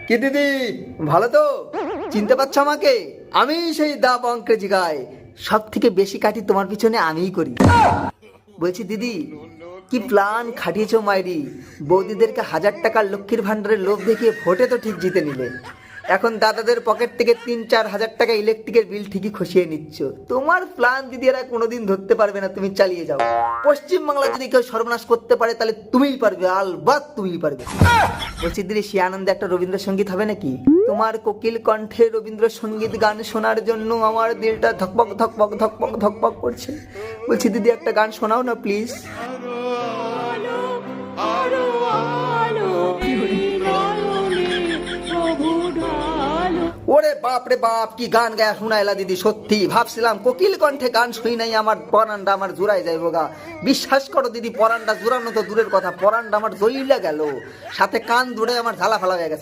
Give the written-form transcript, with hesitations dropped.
কি দিদি, ভালো তো? চিনতে পারছো আমাকে? আমি সেই দা বঙ্কের জিগায় সব থেকে বেশি কাটি তোমার পিছনে আমিই করি। বলছি দিদি, কি প্ল্যান খাটিয়েছো মাইরি। বৌদিদেরকে 1000 টাকার লক্ষ্মীর ভান্ডারের লোভ দেখিয়ে ভোটে তো ঠিক জিতে নিলে, এখন দাদাদের পকেট থেকে 3-4 হাজার টাকা ইলেকট্রিকের বিল ঠিকই খসিয়ে নিচ্ছ। তোমার প্ল্যান দিদি এরা কোনোদিন ধরতে পারবে না, তুমি চালিয়ে যাও। পশ্চিমবাংলা যদি কেউ সর্বনাশ করতে পারে তাহলে তুমিই পারবে, আলবাত তুমিই পারবে। বলছি দিদি, সে আনন্দে একটা রবীন্দ্রসঙ্গীত হবে নাকি? তোমার কোকিল কণ্ঠে রবীন্দ্রসঙ্গীত গান শোনার জন্য আমার দিলটা ধকপক ধকপক ধকপক ধকপক করছে। বলছি দিদি, একটা গান শোনাও না প্লিজ। ওরে বাপ রে বাপ, কি গান গায়া শোনাইলা দিদি। সত্যি ভাবছিলাম কোকিল কণ্ঠে গান শুই নাই আমার পরানটা আমার জোড়াই যাইব গা। বিশ্বাস করো দিদি, পরানটা জোড়ানো তো দূরের কথা, পরানটা আমার জ্বইলা গেল, সাথে কান জুড়ে আমার ঝালা ফালা হয়ে গেছে।